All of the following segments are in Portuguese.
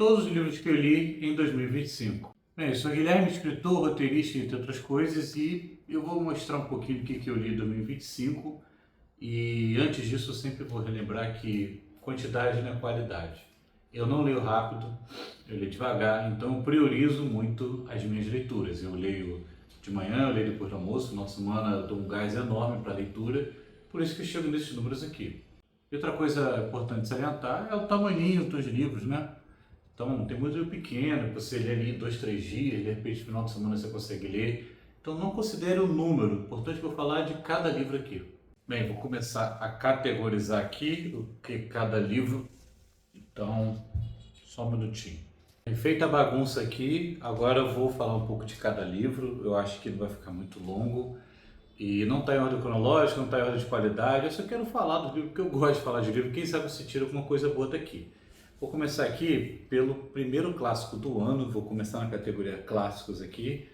todos os livros que eu li em 2025. Bem, eu sou Guilherme, escritor, roteirista, entre outras coisas, e eu vou mostrar um pouquinho do que eu li em 2025. E antes disso, eu sempre vou relembrar que quantidade não é qualidade. Eu não leio rápido, eu leio devagar, então eu priorizo muito as minhas leituras. Eu leio de manhã, eu leio depois do almoço, no final de semana eu dou um gás enorme para a leitura, por isso que eu chego nesses números aqui. E outra coisa importante salientar é o tamanhinho dos livros, né? Então, tem muito livro pequeno, que você lê ali em 2, 3 dias, de repente no final de semana você consegue ler. Então, não considere o número, importante que eu falar de cada livro aqui. Bem, vou começar a categorizar aqui o que cada livro, então, só um minutinho. Feita a bagunça aqui, agora eu vou falar um pouco de cada livro, eu acho que não vai ficar muito longo. E não está em ordem cronológica, não está em ordem de qualidade, eu só quero falar do livro, porque eu gosto de falar de livro, quem sabe se tira alguma coisa boa daqui. Vou começar aqui pelo primeiro clássico do ano, vou começar na categoria clássicos aqui,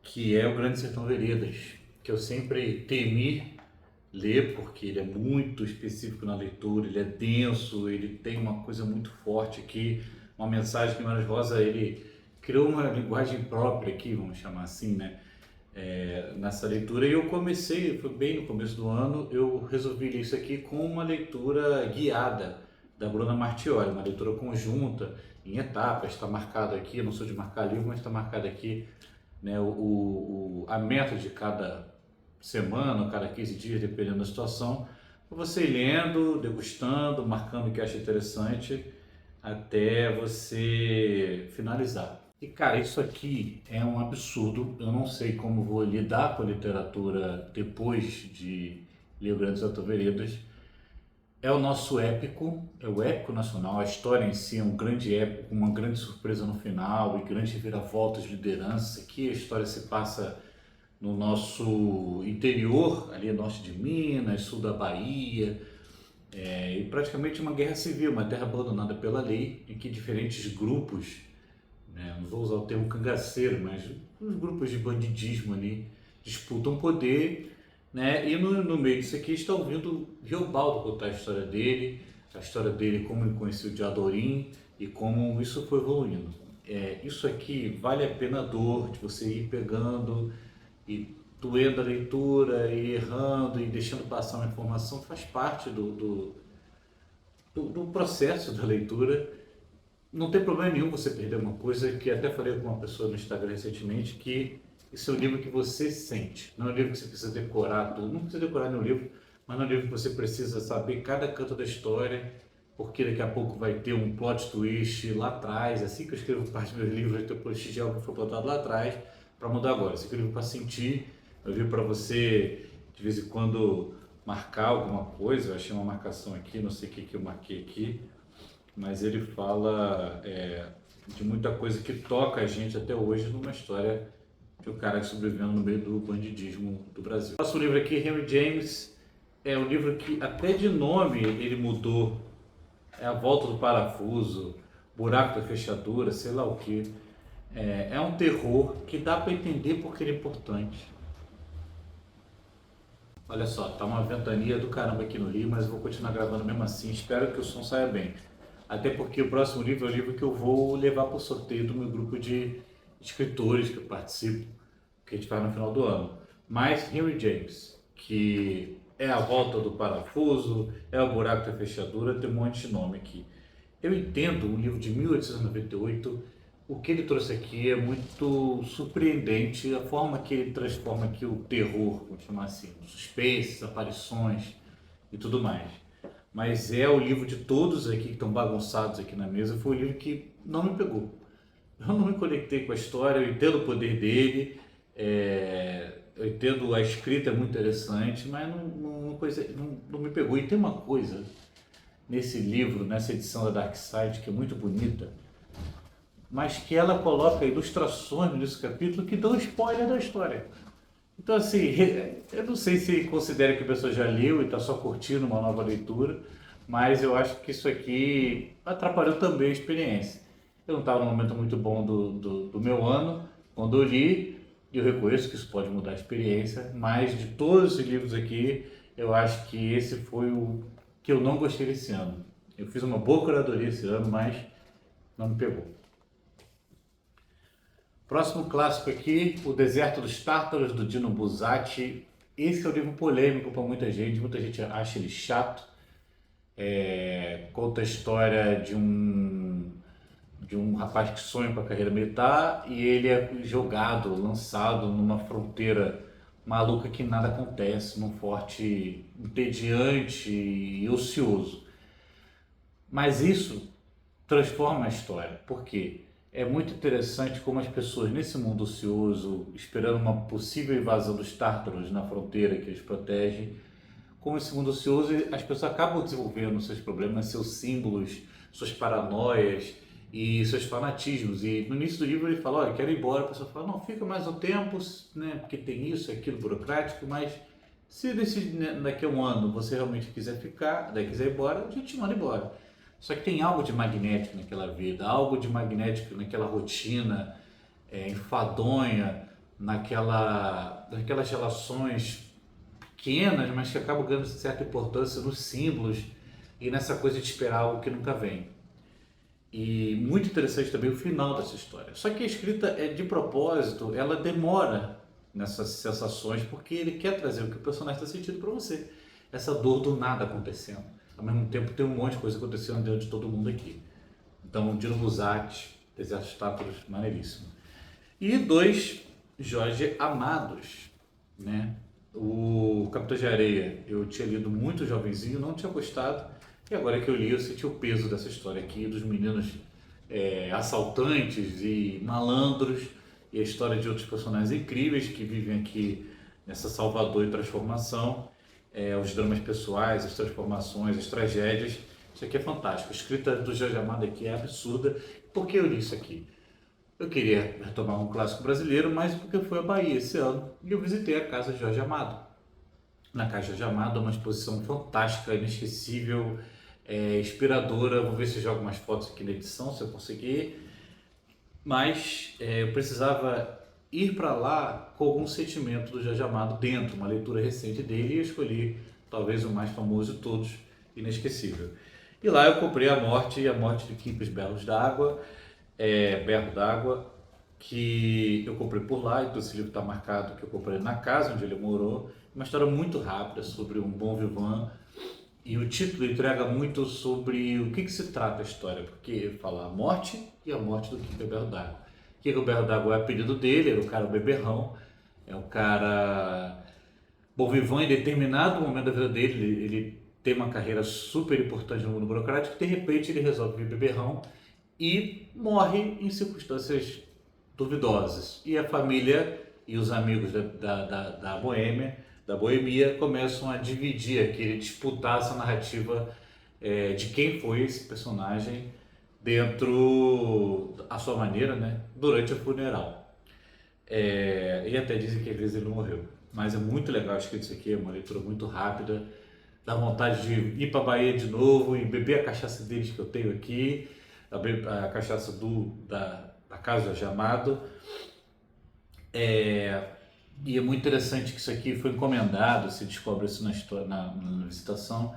que é o Grande Sertão Veredas, que eu sempre temi ler, porque ele é muito específico na leitura, ele é denso, ele tem uma coisa muito forte aqui, uma mensagem que Guimarães Rosa, ele criou uma linguagem própria aqui, vamos chamar assim, né? Nessa leitura, e eu comecei, foi bem no começo do ano, eu resolvi ler isso aqui com uma leitura guiada da Bruna Martioli, uma leitura conjunta, em etapas, está marcado aqui, eu não sou de marcar livro, mas está marcado aqui, né, a meta de cada semana, cada 15 dias, dependendo da situação, para você ir lendo, degustando, marcando o que acha interessante, até você finalizar. E cara, isso aqui é um absurdo, eu não sei como vou lidar com a literatura depois de ler o Grande Sertão Veredas. É o nosso épico, é o épico nacional, a história em si é um grande épico, uma grande surpresa no final e grandes reviravoltas de liderança. Aqui a história se passa no nosso interior, ali norte de Minas, sul da Bahia, e praticamente uma guerra civil, uma terra abandonada pela lei, em que diferentes grupos, né, não vou usar o termo cangaceiro, mas os grupos de bandidismo ali disputam poder, né, e no meio disso aqui está ouvindo Riobaldo contar a história dele, como ele conheceu o Diadorim e como isso foi evoluindo. Isso aqui vale a pena a dor de você ir pegando e doendo a leitura e errando e deixando passar uma informação, faz parte do processo da leitura. Não tem problema nenhum você perder uma coisa, que até falei com uma pessoa no Instagram recentemente, que isso é um livro que você sente, não é um livro que você precisa decorar tudo, não precisa decorar nenhum livro, mas não é um livro que você precisa saber cada canto da história, porque daqui a pouco vai ter um plot twist lá atrás, assim que eu escrevo parte dos meus livros, vai ter um plot twist de algo que foi plotado lá atrás, para mudar agora. Esse aqui é um livro para sentir, é um livro para você, de vez em quando, marcar alguma coisa. Eu achei uma marcação aqui, não sei o que eu marquei aqui, mas ele fala de muita coisa que toca a gente até hoje numa história de um cara sobrevivendo no meio do bandidismo do Brasil. O próximo livro aqui, Henry James, é um livro que até de nome ele mudou, é A Volta do Parafuso, Buraco da Fechadura, sei lá o que. É um terror que dá para entender porque ele é importante. Olha só, tá uma ventania do caramba aqui no Rio, mas eu vou continuar gravando mesmo assim, espero que o som saia bem. Até porque o próximo livro é o livro que eu vou levar para o sorteio do meu grupo de escritores que eu participo, que a gente faz no final do ano. Mas Henry James, que é A Volta do Parafuso, é O Buraco da Fechadura, tem um monte de nome aqui. Eu entendo o livro de 1898, o que ele trouxe aqui é muito surpreendente, a forma que ele transforma aqui o terror, vou chamar assim, suspense, aparições e tudo mais. Mas é o livro de todos aqui que estão bagunçados aqui na mesa, foi o livro que não me pegou. Eu não me conectei com a história, eu entendo o poder dele, eu entendo a escrita é muito interessante, mas não me pegou. E tem uma coisa nesse livro, nessa edição da Dark Side, que é muito bonita, mas que ela coloca ilustrações nesse capítulo que dão spoiler da história. Então, assim, eu não sei se considera que a pessoa já leu e está só curtindo uma nova leitura, mas eu acho que isso aqui atrapalhou também a experiência. Eu não estava num momento muito bom do meu ano, quando eu li, e eu reconheço que isso pode mudar a experiência, mas de todos os livros aqui, eu acho que esse foi o que eu não gostei desse ano. Eu fiz uma boa curadoria esse ano, mas não me pegou. Próximo clássico aqui, O Deserto dos Tártaros, do Dino Buzzati. Esse é um livro polêmico para muita gente acha ele chato. Conta a história de um rapaz que sonha com a carreira militar e ele é jogado, lançado numa fronteira maluca que nada acontece, num forte entediante e ocioso. Mas isso transforma a história, porque é muito interessante como as pessoas nesse mundo ocioso, esperando uma possível invasão dos tártaros na fronteira que eles protegem, como esse mundo ocioso, as pessoas acabam desenvolvendo seus problemas, seus símbolos, suas paranoias e seus fanatismos. E no início do livro ele fala, olha, quero ir embora. A pessoa fala, não, fica mais um tempo, né, porque tem isso, aquilo burocrático, mas se daqui a um ano você realmente quiser ficar, quiser ir embora, a gente te manda embora. Só que tem algo de magnético naquela vida, algo de magnético naquela rotina enfadonha, naquelas relações pequenas, mas que acabam ganhando certa importância nos símbolos e nessa coisa de esperar algo que nunca vem. E muito interessante também o final dessa história. Só que a escrita de propósito, ela demora nessas sensações, porque ele quer trazer o que o personagem está sentindo para você. Essa dor do nada acontecendo. Ao mesmo tempo tem um monte de coisa acontecendo dentro de todo mundo aqui. Então, Dino Buzzati, Deserto dos Tártaros, maneiríssimo. E 2 Jorge Amados, né? O Capitão de Areia eu tinha lido muito jovenzinho, não tinha gostado, e agora que eu li eu senti o peso dessa história aqui, dos meninos assaltantes e malandros, e a história de outros personagens incríveis que vivem aqui nessa Salvador e transformação, os dramas pessoais, as transformações, as tragédias. Isso aqui é fantástico, a escrita do Jorge Amado aqui é absurda. Por que eu li isso aqui? Eu queria retomar um clássico brasileiro, mas porque eu fui à Bahia esse ano e eu visitei a Casa Jorge Amado. Na Casa Jorge Amado é uma exposição fantástica, inesquecível, inspiradora. Vou ver se eu jogo umas fotos aqui na edição, se eu conseguir. Mas eu precisava ir para lá com algum sentimento do Jorge Amado dentro, uma leitura recente dele, e eu escolhi talvez o mais famoso de todos, Inesquecível. E lá eu comprei A Morte e a Morte de Quincas Berros d'Água, Berro d'Água, que eu comprei por lá, então esse livro está marcado que eu comprei na casa onde ele morou. Uma história muito rápida sobre um bom vivant, e o título entrega muito sobre o que se trata a história, porque fala a morte e a morte do Quincas Berro d'Água. Quincas Berro d'Água é o apelido dele, era o cara beberrão, é um cara bom vivant. Em determinado momento da vida dele, ele tem uma carreira super importante no mundo burocrático, de repente ele resolve vir beberrão e morre em circunstâncias duvidosas. E a família e os amigos da boemia, começam a dividir aquele, disputar essa narrativa de quem foi esse personagem dentro, à sua maneira, né, durante o funeral. E até dizem que às vezes ele não morreu. Mas é muito legal escrito isso aqui, é uma leitura muito rápida, dá vontade de ir para a Bahia de novo e beber a cachaça deles que eu tenho aqui, a cachaça da Casa Jorge Amado. E é muito interessante que isso aqui foi encomendado, se descobre isso na visitação.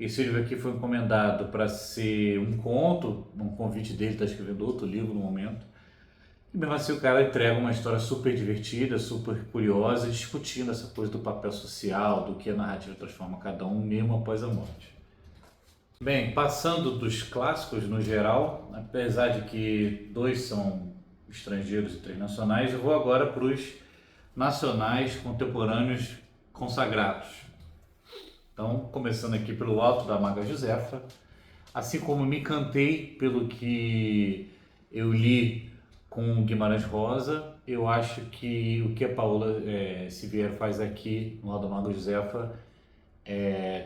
Esse livro aqui foi encomendado para ser um conto, um convite dele, está escrevendo outro livro no momento. E mesmo assim o cara entrega uma história super divertida, super curiosa, discutindo essa coisa do papel social, do que a narrativa transforma cada um mesmo após a morte. Bem, passando dos clássicos no geral, apesar de que 2 são estrangeiros e 3 nacionais, eu vou agora para os nacionais contemporâneos consagrados. Então, começando aqui pelo Alto da Maga Josefa, assim como me encantei pelo que eu li com Guimarães Rosa, eu acho que o que a Paola Siviero faz aqui no Alto da Maga Josefa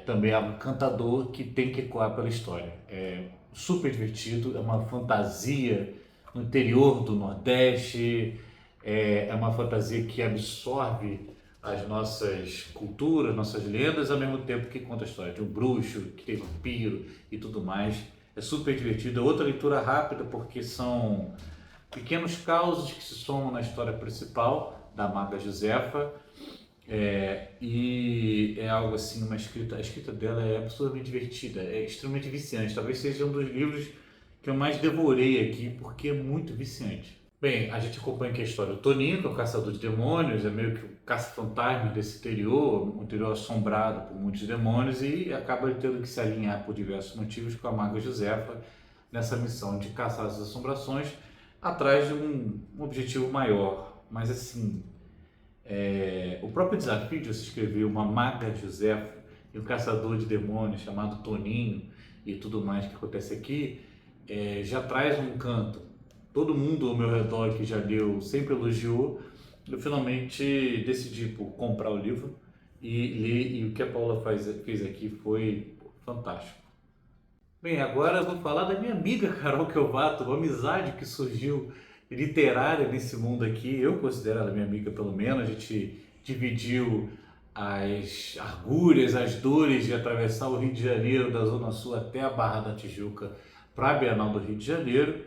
também é um cantador que tem que ecoar pela história. É super divertido, é uma fantasia no interior do Nordeste, é uma fantasia que absorve as nossas culturas, nossas lendas, ao mesmo tempo que conta a história de um bruxo, que tem vampiro e tudo mais. É super divertido, é outra leitura rápida, porque são pequenos causos que se somam na história principal da Maga Josefa. E é algo assim, a escrita dela é absurdamente divertida, é extremamente viciante. Talvez seja um dos livros que que eu mais devorei aqui, porque é muito viciante. Bem, a gente acompanha aqui a história do Toninho, que é o caçador de demônios, é meio que o caça-fantasma desse interior, um interior assombrado por muitos demônios, e acaba tendo que se alinhar por diversos motivos com a maga Josefa nessa missão de caçar as assombrações atrás de um objetivo maior. Mas assim, o próprio desafio de você escrever uma maga Josefa e um caçador de demônios chamado Toninho e tudo mais que acontece aqui, já traz um encanto. Todo mundo ao meu redor que já leu sempre elogiou. Eu finalmente decidi por comprar o livro e ler, e o que a Paula fez aqui foi fantástico. Bem, agora eu vou falar da minha amiga Carol Quiovato, uma amizade que surgiu literária nesse mundo aqui. Eu considero ela minha amiga, pelo menos. A gente dividiu as arguras, as dores de atravessar o Rio de Janeiro, da Zona Sul até a Barra da Tijuca, para a Bienal do Rio de Janeiro,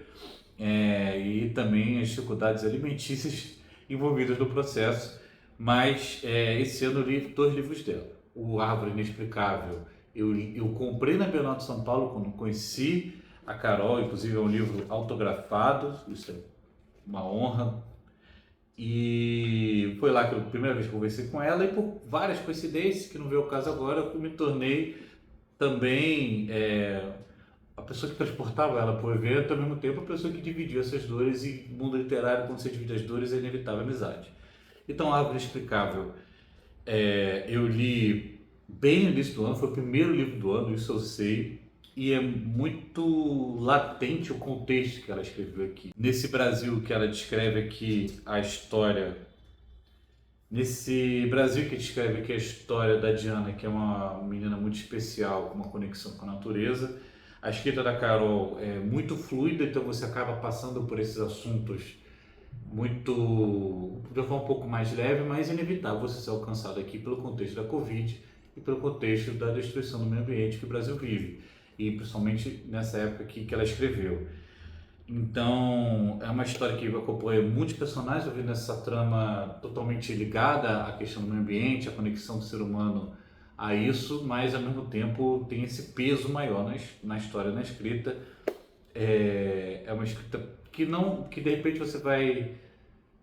e também as dificuldades alimentícias envolvidas no processo. Mas esse ano eu li 2 livros dela. O Árvore Inexplicável eu comprei na Bienal de São Paulo quando conheci a Carol, inclusive é um livro autografado, isso é uma honra. E foi lá que eu, a primeira vez que conversei com ela, e por várias coincidências, que não veio ao caso agora, eu me tornei também a pessoa que transportava ela para o evento, ao mesmo tempo a pessoa que dividiu essas dores. E no mundo literário, quando você divide as dores, é inevitável a amizade. Então, Árvore Inexplicável, eu li bem no início do ano, foi o primeiro livro do ano, isso eu sei, e é muito latente o contexto que ela escreveu aqui. Nesse Brasil que ela descreve aqui a história, nesse Brasil que descreve aqui a história da Diana, que é uma menina muito especial, com uma conexão com a natureza. A escrita da Carol é muito fluida, então você acaba passando por esses assuntos muito, de forma um pouco mais leve, mas é inevitável você ser alcançado aqui pelo contexto da Covid e pelo contexto da destruição do meio ambiente que o Brasil vive, e principalmente nessa época aqui que ela escreveu. Então, é uma história que acompanha muitos personagens, eu vi nessa trama totalmente ligada à questão do meio ambiente, à conexão do ser humano a isso, mas ao mesmo tempo tem esse peso maior na história, na escrita. É uma escrita que de repente você vai,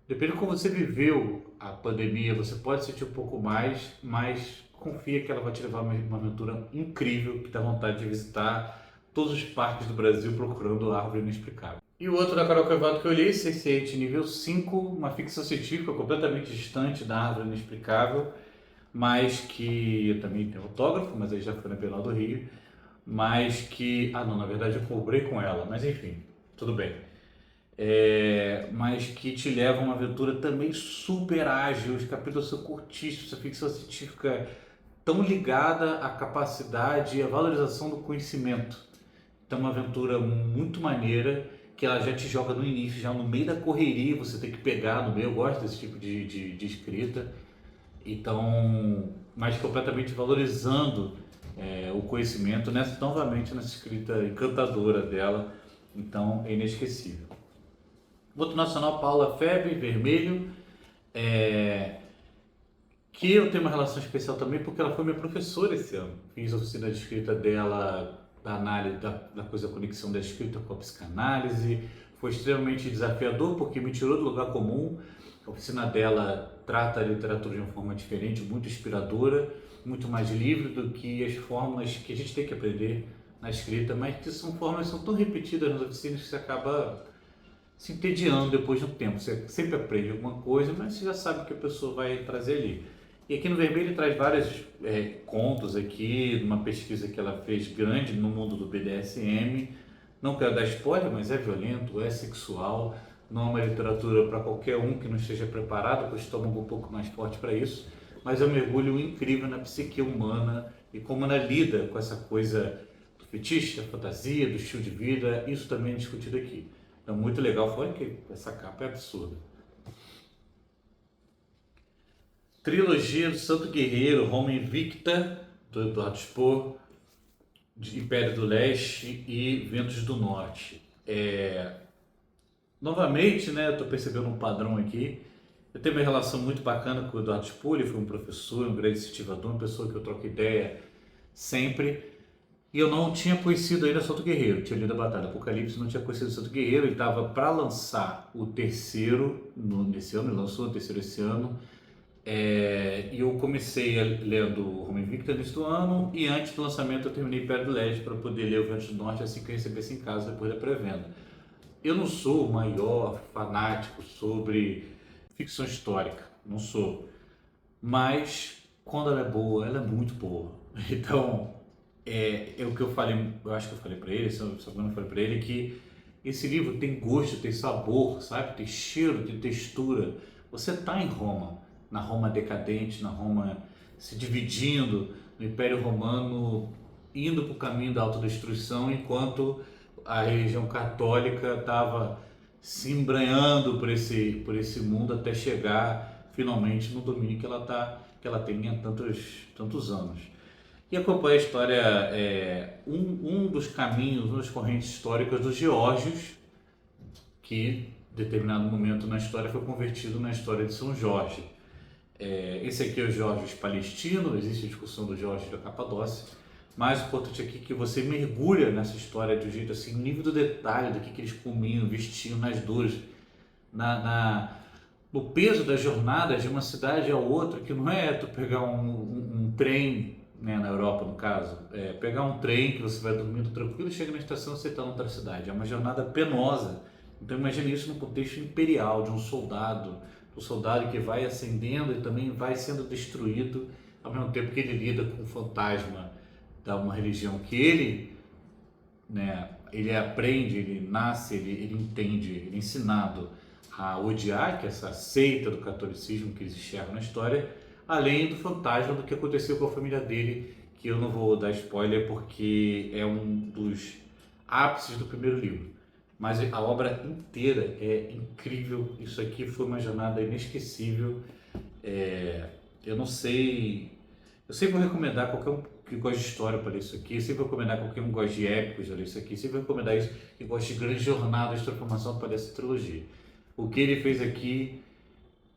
depende de como você viveu a pandemia, você pode sentir um pouco mais, mas confia que ela vai te levar a uma aventura incrível, que dá vontade de visitar todos os parques do Brasil procurando a Árvore Inexplicável. E o outro da Carol Quiovato que eu li, Sense8 nível 5, uma ficção científica completamente distante da Árvore Inexplicável, mas que eu também tenho autógrafo, mas aí já foi na Bienal do Rio, mas que, não, na verdade eu comprei com ela, mas enfim, tudo bem. Mas que te leva a uma aventura também super ágil, os capítulos são curtíssimos, a ficção científica tão ligada à capacidade e à valorização do conhecimento. Então, uma aventura muito maneira, que ela já te joga no início, já no meio da correria, você tem que pegar no meio. Eu gosto desse tipo de escrita. Então, mas completamente valorizando o conhecimento, novamente nessa escrita encantadora dela. Então, é inesquecível. Outro nacional, Paula Febre, Vermelho, que eu tenho uma relação especial também porque ela foi minha professora esse ano. Fiz a oficina de escrita dela, da análise, da coisa, da conexão da escrita com a psicanálise. Foi extremamente desafiador porque me tirou do lugar comum. A oficina dela trata a literatura de uma forma diferente, muito inspiradora, muito mais livre do que as fórmulas que a gente tem que aprender na escrita, mas que são fórmulas que são tão repetidas nas oficinas que você acaba se entediando depois de um tempo. Você sempre aprende alguma coisa, mas você já sabe o que a pessoa vai trazer ali. E aqui no Vermelho ele traz vários contos aqui, uma pesquisa que ela fez grande no mundo do BDSM. Não quero dar spoiler, mas é violento, é sexual, não é uma literatura para qualquer um que não esteja preparado, com o estômago um pouco mais forte para isso, mas é um mergulho incrível na psique humana e como ela lida com essa coisa do fetiche, da fantasia, do estilo de vida. Isso também é discutido aqui. Então, muito legal, fora que essa capa é absurda. Trilogia do Santo Guerreiro, Roma Invicta, do Eduardo Spohr, de Império do Leste e Ventos do Norte. Novamente, né, eu estou percebendo um padrão aqui. Eu tenho uma relação muito bacana com o Eduardo Spohr, ele foi um professor, um grande incentivador, uma pessoa que eu troco ideia sempre. E eu não tinha conhecido ainda Santo Guerreiro, tinha lido a Batalha do Apocalipse, não tinha conhecido Santo Guerreiro, ele estava para lançar o terceiro nesse ano, ele lançou o terceiro esse ano, e eu comecei lendo Roma Invicta nesse do ano, e antes do lançamento eu terminei Império do Leste para poder ler o Vento do Norte assim que eu recebesse em casa depois da pré-venda. Eu não sou o maior fanático sobre ficção histórica, não sou, mas quando ela é boa, ela é muito boa. Então, é o que eu falei, eu acho que eu falei para ele, se eu não falei para ele, que esse livro tem gosto, tem sabor, sabe? Tem cheiro, tem textura. Você tá em Roma, na Roma decadente, na Roma se dividindo, no Império Romano indo para o caminho da autodestruição, enquanto a religião católica estava se embranhando por esse mundo até chegar finalmente no domínio que ela tem há tantos anos. E acompanha a história, um dos caminhos, uma das correntes históricas dos Geórgios, que em determinado momento na história foi convertido na história de São Jorge. Esse aqui é o Geórgios palestino, existe a discussão do Geórgios da Capadócia, mas o importante aqui é que você mergulha nessa história de um jeito assim, no nível do detalhe, do que eles comiam, vestiam, nas dores, no peso das jornadas de uma cidade a outra, que não é tu pegar um trem, né, na Europa no caso, pegar um trem que você vai dormindo tranquilo, chega na estação e você está em outra cidade. É uma jornada penosa. Então imagine isso no contexto imperial de um soldado que vai ascendendo e também vai sendo destruído, ao mesmo tempo que ele lida com o fantasma da uma religião que ele, né, ele aprende, ele nasce, ele entende, ele é ensinado a odiar, que é essa seita do catolicismo que eles enxergam na história, além do fantasma do que aconteceu com a família dele, que eu não vou dar spoiler porque é um dos ápices do primeiro livro. Mas a obra inteira é incrível, isso aqui foi uma jornada inesquecível. Eu não sei, eu sempre vou recomendar qualquer um que gosta de história para ler isso aqui, eu sempre vou recomendar qualquer um que gosta de épicos para ler isso aqui, eu sempre vou recomendar isso que gosta de grandes jornadas de transformação para ler essa trilogia. O que ele fez aqui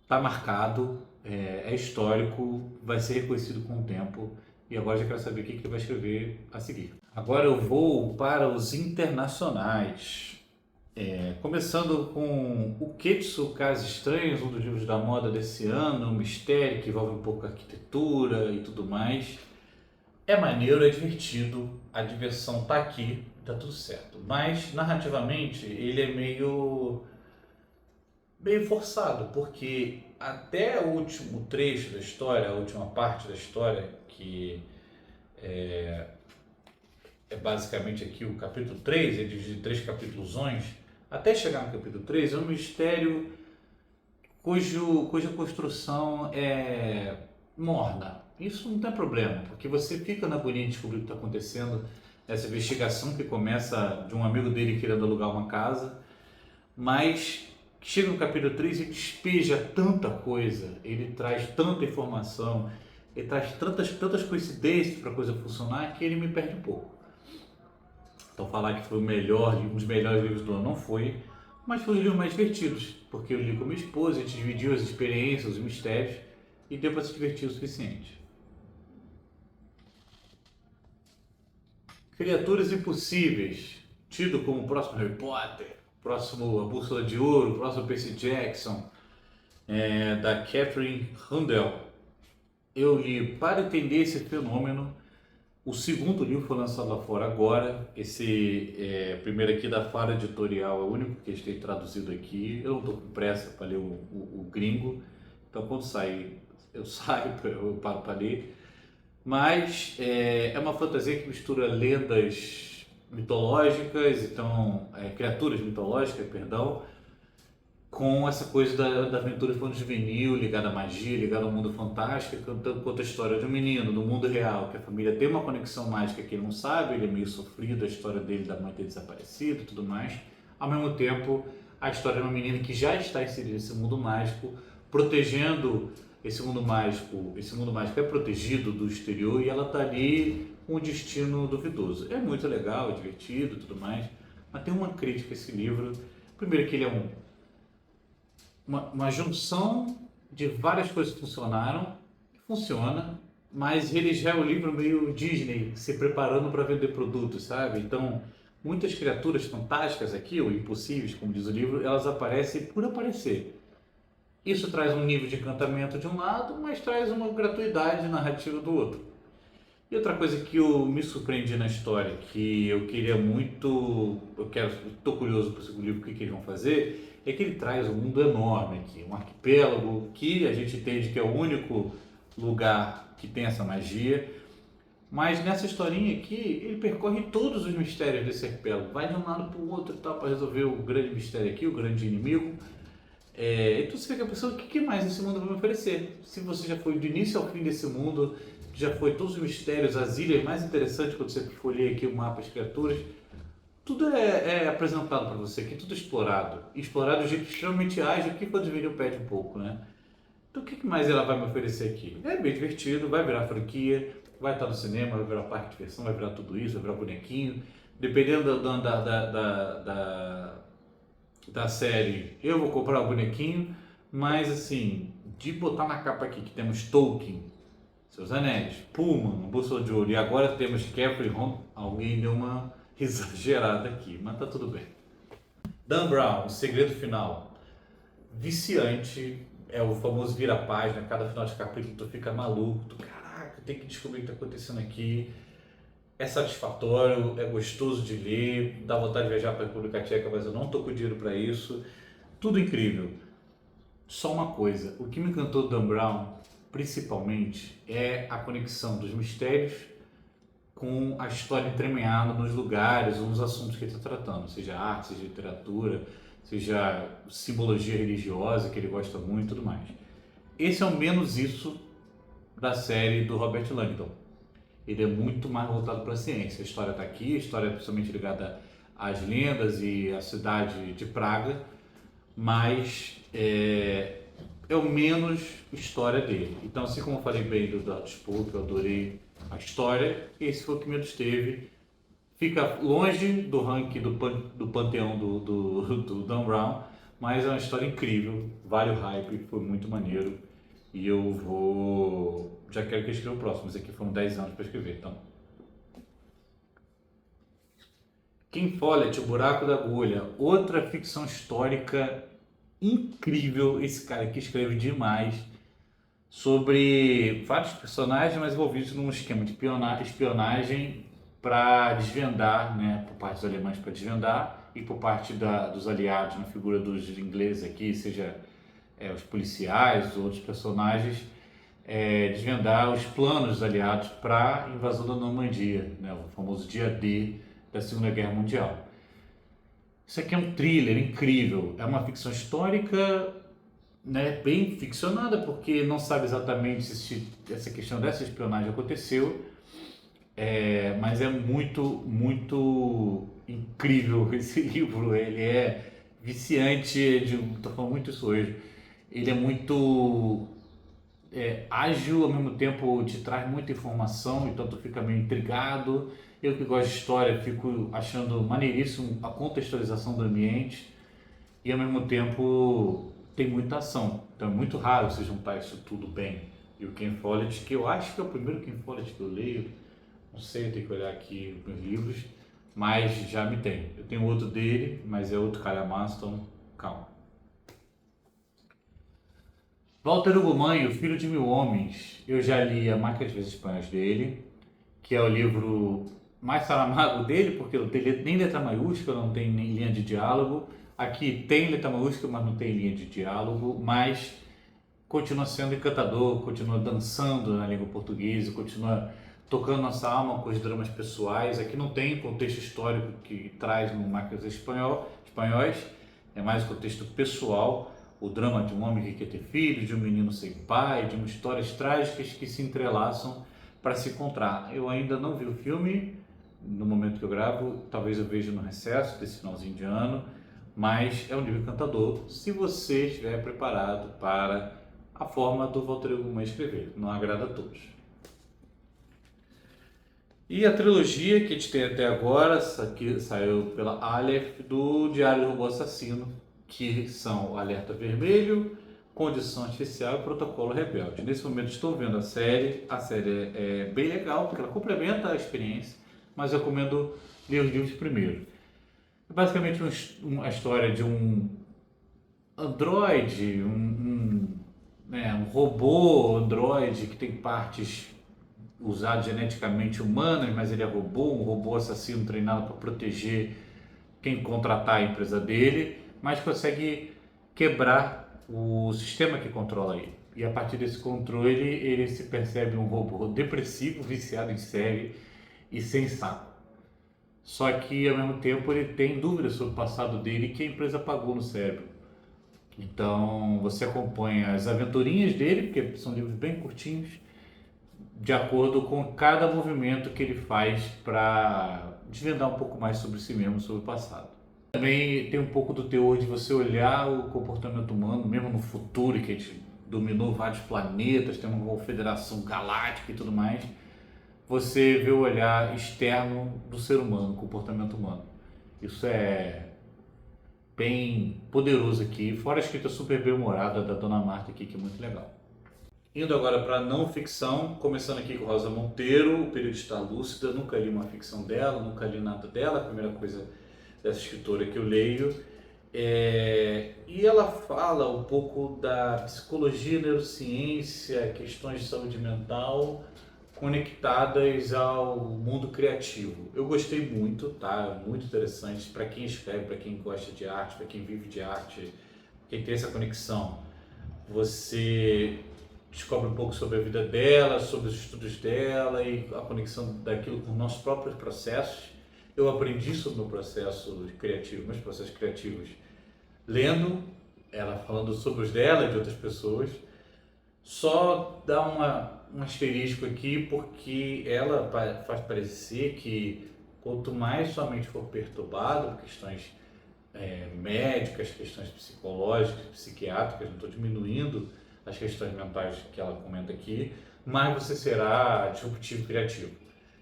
está marcado, é histórico, vai ser reconhecido com o tempo. E agora já quero saber o que ele vai escrever a seguir. Agora eu vou para os internacionais. Começando com O Ketsu, Casos Estranhos, um dos livros da moda desse ano, um mistério que envolve um pouco a arquitetura e tudo mais. É maneiro, é divertido, a diversão tá aqui, tá tudo certo. Mas narrativamente ele é meio forçado, porque até o último trecho da história, a última parte da história, que é basicamente aqui o capítulo 3, ele divide em 3 capítulosões, até chegar no capítulo 3 é um mistério cuja construção é morna. Isso não tem problema, porque você fica na agonia de descobrir o que está acontecendo, essa investigação que começa de um amigo dele querendo alugar uma casa, mas chega no capítulo 3 e despeja tanta coisa, ele traz tanta informação, ele traz tantas coincidências para a coisa funcionar que ele me perde um pouco. Então falar que foi um dos melhores livros do ano não foi, mas foi um dos livros mais divertidos, porque eu li com minha esposa, a gente dividiu as experiências, os mistérios e deu para se divertir o suficiente. Criaturas Impossíveis, tido como o próximo Harry Potter, próximo A Bússola de Ouro, próximo Percy Jackson, da Catherine Rundell. Eu li para entender esse fenômeno. O segundo livro foi lançado lá fora agora. Esse primeiro aqui da Fara Editorial é o único que eles têm traduzido aqui. Eu não estou com pressa para ler o gringo, então quando sair eu saio, eu paro para ler. Mas é uma fantasia que mistura lendas mitológicas, então criaturas mitológicas, perdão, com essa coisa da aventura infanto-juvenil, ligada à magia, ligada ao mundo fantástico, conta a história de um menino no mundo real, que a família tem uma conexão mágica que ele não sabe, ele é meio sofrido, a história dele da mãe ter desaparecido e tudo mais. Ao mesmo tempo, a história de uma menina que já está inserida nesse mundo mágico, protegendo esse mundo mágico. Esse mundo mágico é protegido do exterior e ela está ali com um destino duvidoso. É muito legal, é divertido e tudo mais, mas tem uma crítica a esse livro. Primeiro que ele é uma junção de várias coisas que funcionaram, que funciona, mas ele já é um livro meio Disney, se preparando para vender produtos, sabe? Então, muitas criaturas fantásticas aqui, ou impossíveis, como diz o livro, elas aparecem por aparecer. Isso traz um nível de encantamento de um lado, mas traz uma gratuidade narrativa do outro. E outra coisa que eu me surpreendi na história, que eu queria muito, estou curioso para o segundo livro, o que eles vão fazer, é que ele traz um mundo enorme aqui, um arquipélago que a gente entende que é o único lugar que tem essa magia, mas nessa historinha aqui ele percorre todos os mistérios desse arquipélago, vai de um lado para o outro e tal, para resolver o grande mistério aqui, o grande inimigo. Então você fica pensando, o que mais esse mundo vai me oferecer? Se você já foi do início ao fim desse mundo, já foi todos os mistérios, as ilhas mais interessantes quando você folheia aqui o mapa, as criaturas, tudo é apresentado para você aqui, tudo explorado. Explorado de um jeito extremamente ágil, que quando vídeo pede um pouco, né? Então o que mais ela vai me oferecer aqui? É bem divertido, vai virar franquia, vai estar no cinema, vai virar parque de diversão, vai virar tudo isso, vai virar bonequinho. Dependendo da série, eu vou comprar o bonequinho, mas assim, de botar na capa aqui que temos Tolkien, Seus Anéis, Pullman, Bússola de Ouro e agora temos Catherine Hahn, alguém deu uma exagerada aqui, mas tá tudo bem. Dan Brown, O Segredo Final, viciante, é o famoso vira-página, cada final de capítulo tu fica maluco, tu caraca, tem que descobrir o que tá acontecendo aqui. É satisfatório, é gostoso de ler, dá vontade de viajar para a República Tcheca, mas eu não estou com dinheiro para isso. Tudo incrível. Só uma coisa, o que me encantou do Dan Brown, principalmente, é a conexão dos mistérios com a história entremeada nos lugares ou nos assuntos que ele está tratando, seja arte, seja literatura, seja simbologia religiosa, que ele gosta muito e tudo mais. Esse é o menos isso da série do Robert Langdon. Ele é muito mais voltado para a ciência. A história está aqui, a história é principalmente ligada às lendas e à cidade de Praga, mas é o menos história dele. Então, assim como eu falei bem do Dr. Spock, eu adorei a história, esse foi o que me teve. Fica longe do ranking do panteão do Dan Brown, mas é uma história incrível, vale o hype, foi muito maneiro. E eu vou. Já quero que eu escreva o próximo, mas aqui foram 10 anos para escrever, então. Ken Follett, O Buraco da Agulha, outra ficção histórica incrível. Esse cara aqui escreve demais sobre vários personagens, mas envolvidos num esquema de espionagem para desvendar, né, por parte dos alemães para desvendar e por parte dos aliados, na figura dos ingleses aqui, seja os policiais, outros personagens, desvendar os planos dos aliados para a invasão da Normandia, né, o famoso dia D da Segunda Guerra Mundial. Isso aqui é um thriller incrível, é uma ficção histórica, né, bem ficcionada, porque não sabe exatamente se essa questão dessa espionagem aconteceu, mas é muito, muito incrível esse livro, ele é viciante, estou falando muito isso hoje, ele é muito ágil, ao mesmo tempo te traz muita informação, então tu fica meio intrigado. Eu que gosto de história fico achando maneiríssimo a contextualização do ambiente e ao mesmo tempo tem muita ação, então é muito raro você juntar isso tudo bem. E o Ken Follett, que eu acho que é o primeiro Ken Follett que eu leio, não sei, eu tenho que olhar aqui os meus livros, mas já me tem. Eu tenho outro dele, mas é outro calhamaço, então calma. Walter Hugo Manho, Filho de Mil Homens, eu já li A Máquina de Vezes Espanhas dele, que é o livro mais Saramago dele, porque não tem nem letra maiúscula, não tem nem linha de diálogo. Aqui tem letra maiúscula, mas não tem linha de diálogo, mas continua sendo encantador, continua dançando na língua portuguesa, continua tocando nossa alma com os dramas pessoais. Aqui não tem contexto histórico que traz no Máquinas Espanhóis, é mais o contexto pessoal, o drama de um homem que quer ter filhos, de um menino sem pai, de umas histórias trágicas que se entrelaçam para se encontrar. Eu ainda não vi o filme no momento que eu gravo, talvez eu veja no recesso desse finalzinho de ano, mas é um livro encantador se você estiver preparado para a forma do Walter Hugo Manho escrever. Não agrada a todos. E a trilogia que a gente tem até agora, que saiu pela Aleph, do Diário do Robô Assassino, que são o Alerta Vermelho, Condição Artificial e Protocolo Rebelde. Nesse momento estou vendo a série é bem legal, porque ela complementa a experiência, mas eu recomendo ler os livros primeiro. É basicamente a história de um androide, um robô androide que tem partes usadas geneticamente humanas, mas ele é robô, um robô assassino treinado para proteger quem contratar a empresa dele, mas consegue quebrar o sistema que controla ele. E a partir desse controle, ele se percebe um robô depressivo, viciado em série e sem saco. Só que, ao mesmo tempo, ele tem dúvidas sobre o passado dele que a empresa apagou no cérebro. Então, você acompanha as aventurinhas dele, porque são livros bem curtinhos, de acordo com cada movimento que ele faz para desvendar um pouco mais sobre si mesmo, sobre o passado. Também tem um pouco do teor de você olhar o comportamento humano, mesmo no futuro, que a gente dominou vários planetas, tem uma confederação galáctica e tudo mais. Você vê o olhar externo do ser humano, o comportamento humano. Isso é bem poderoso aqui, fora a escrita super bem humorada da Dona Marta aqui, que é muito legal. Indo agora para não ficção, começando aqui com Rosa Monteiro, O Período de Estar Lúcida. Nunca li uma ficção dela, nunca li nada dela, a primeira coisa dessa escritora que eu leio. E ela fala um pouco da psicologia, neurociência, questões de saúde mental conectadas ao mundo criativo. Eu gostei muito, tá? Muito interessante para quem escreve, para quem gosta de arte, para quem vive de arte, quem tem essa conexão. Você descobre um pouco sobre a vida dela, sobre os estudos dela e a conexão daquilo com nossos próprios processos. Eu aprendi sobre o meu processo criativo, meus processos criativos, lendo, ela falando sobre os dela e de outras pessoas. Só dá um asterisco aqui, porque ela faz parecer que quanto mais sua mente for perturbada por questões médicas, questões psicológicas, psiquiátricas, não estou diminuindo as questões mentais que ela comenta aqui, mais você será disruptivo e criativo.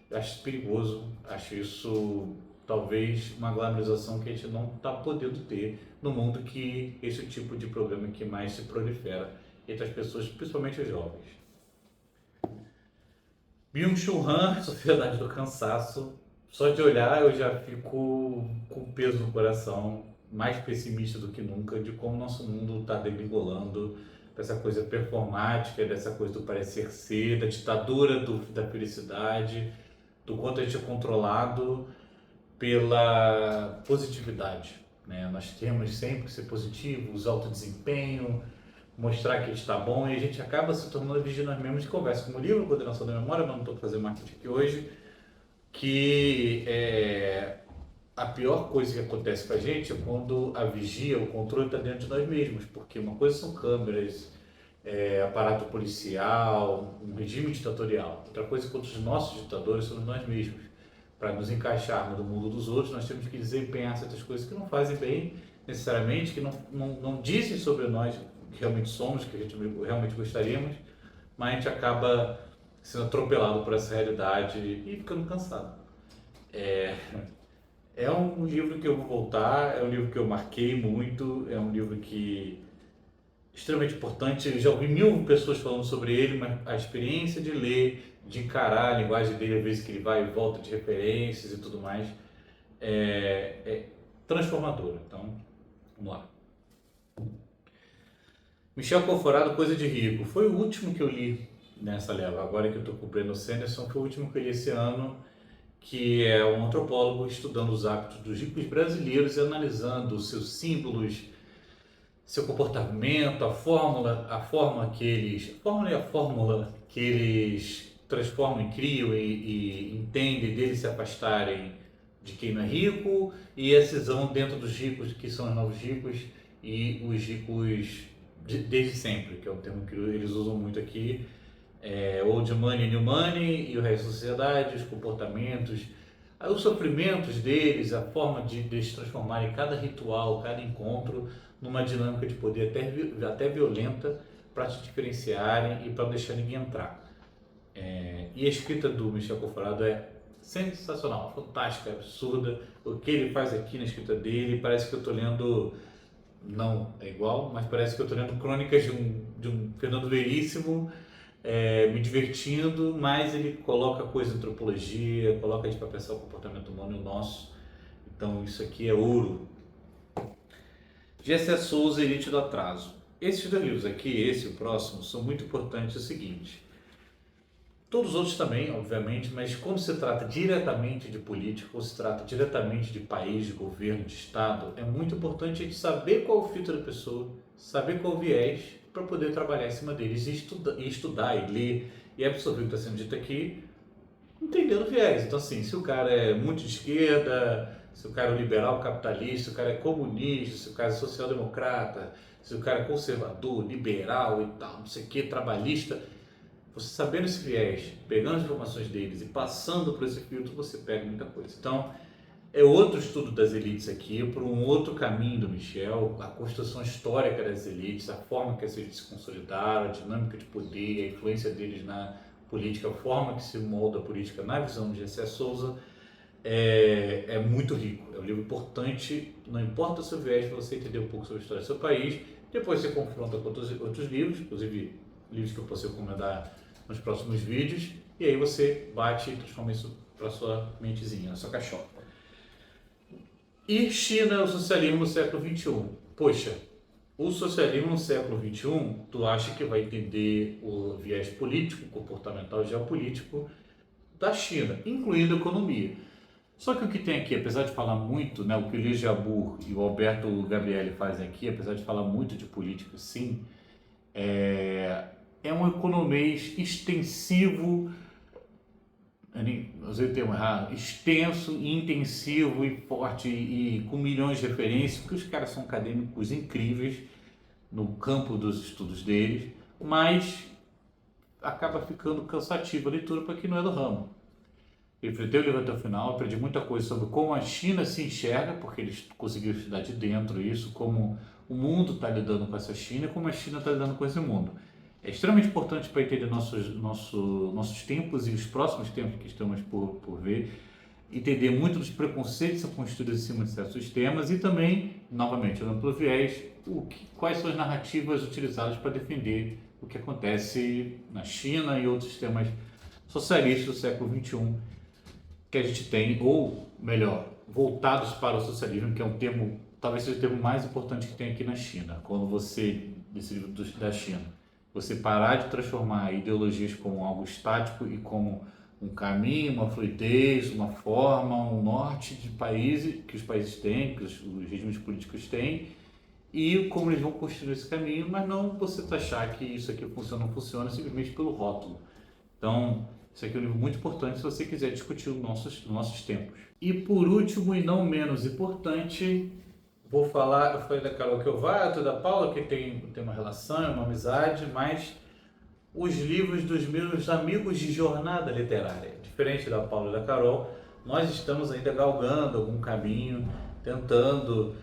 Eu acho isso perigoso, acho isso talvez uma glamorização que a gente não está podendo ter no mundo que esse tipo de programa que mais se prolifera entre as pessoas, principalmente os jovens. Byung-Chul Han, Sociedade do Cansaço. Só de olhar eu já fico com peso no coração, mais pessimista do que nunca, de como nosso mundo está degringolando, dessa coisa performática, dessa coisa do parecer ser, da ditadura da felicidade, do quanto a gente é controlado pela positividade, né? Nós temos sempre que ser positivos, alto desempenho, mostrar que a gente está bom, e a gente acaba se tornando vídeo nós mesmos de conversa. Como o livro Coordenação da Memória, mas não estou fazendo marketing aqui hoje, que a pior coisa que acontece com a gente é quando a vigia, o controle está dentro de nós mesmos, porque uma coisa são câmeras, aparato policial, um regime ditatorial. Outra coisa é quando os nossos ditadores somos nós mesmos. Para nos encaixarmos no mundo dos outros, nós temos que desempenhar certas coisas que não fazem bem necessariamente, que não dizem sobre nós o que realmente somos, que a gente realmente gostaríamos, mas a gente acaba sendo atropelado por essa realidade e ficando cansado. É um livro que eu vou voltar, é um livro que eu marquei muito, é um livro que extremamente importante. Eu já ouvi 1000 pessoas falando sobre ele, mas a experiência de ler, de encarar a linguagem dele, às vezes que ele vai e volta de referências e tudo mais, é transformadora. Então, vamos lá. Michel Conforado, Coisa de Rico. Foi o último que eu li nessa leva. Agora que eu estou com o Brandon Sanderson, foi o último que eu li esse ano, que é um antropólogo estudando os hábitos dos ricos brasileiros e analisando os seus símbolos, seu comportamento, a fórmula e a fórmula que eles transformam e criam e entendem deles se afastarem de quem não é rico, e a cisão dentro dos ricos, que são os novos ricos, e os ricos desde sempre, que é um termo que eles usam muito aqui, old money, new money, e o resto da sociedade, os comportamentos, os sofrimentos deles, a forma de se transformarem cada ritual, cada encontro, numa dinâmica de poder até violenta, para se diferenciarem e para não deixar ninguém entrar. E a escrita do Michel Conforado é sensacional, fantástica, absurda. O que ele faz aqui na escrita dele, parece que eu estou lendo não é igual, mas parece que eu estou lendo crônicas de um Fernando Veríssimo, me divertindo, mas ele coloca coisa em antropologia, coloca a gente para pensar o comportamento humano e o nosso. Então isso aqui é ouro. G.C. Souza, Elite do Atraso. Esses dois livros aqui, esse e o próximo, são muito importantes. É o seguinte: todos os outros também, obviamente, mas quando se trata diretamente de política, ou se trata diretamente de país, de governo, de Estado, é muito importante a gente saber qual é o filtro da pessoa, saber qual é o viés, para poder trabalhar em cima deles e estudar, e ler, e absorver o que está sendo dito aqui, entendendo o viés. Então, assim, se o cara é muito de esquerda, se o cara é liberal capitalista, se o cara é comunista, se o cara é social-democrata, se o cara é conservador, liberal e tal, não sei o que, trabalhista, você sabendo esse viés, pegando as informações deles e passando por esse filtro, você pega muita coisa. Então, é outro estudo das elites aqui, por um outro caminho do Michel, a construção histórica das elites, a forma que as elites se consolidaram, a dinâmica de poder, a influência deles na política, a forma que se molda a política na visão de G.C. Souza, é muito rico. É um livro importante, não importa o seu viés, para você entender um pouco sobre a história do seu país. Depois você confronta com outros livros, inclusive livros que eu posso recomendar nos próximos vídeos, e aí você bate e transforma isso para sua mentezinha, na sua caixola. E China, o socialismo no século XXI. Poxa, o socialismo no século XXI, tu acha que vai entender o viés político, comportamental e geopolítico da China, incluindo a economia. Só que o que tem aqui, apesar de falar muito, né, o que o Lee Jabbour e o Alberto Gabrielli fazem aqui, apesar de falar muito de política, sim, é um economês extensivo, eu nem usei o termo errado, extenso, intensivo e forte e com milhões de referências, porque os caras são acadêmicos incríveis no campo dos estudos deles, mas acaba ficando cansativa a leitura para quem não é do ramo. Eu enfrentei o livro até o final, aprendi muita coisa sobre como a China se enxerga, porque eles conseguiram estudar de dentro isso, como o mundo está lidando com essa China e como a China está lidando com esse mundo. É extremamente importante para entender nossos tempos e os próximos tempos que estamos por ver, entender muito dos preconceitos que são construídos em cima de certos temas e também, novamente, olhando pelo viés, quais são as narrativas utilizadas para defender o que acontece na China e outros sistemas socialistas do século XXI que a gente tem, ou melhor, voltados para o socialismo, que é um termo, talvez seja o termo mais importante que tem aqui na China. Quando você, nesse livro da China, você parar de transformar ideologias como algo estático e como um caminho, uma fluidez, uma forma, um norte de países, que os países têm, que os regimes políticos têm, e como eles vão construir esse caminho, mas não você taxar que isso aqui funciona ou não funciona simplesmente pelo rótulo. Então, isso aqui é um livro muito importante se você quiser discutir os nossos tempos. E por último, e não menos importante, eu falei da Carol Kiovato, da Paula, que tem uma relação, uma amizade, mas os livros dos meus amigos de jornada literária. Diferente da Paula e da Carol, nós estamos ainda galgando algum caminho, tentando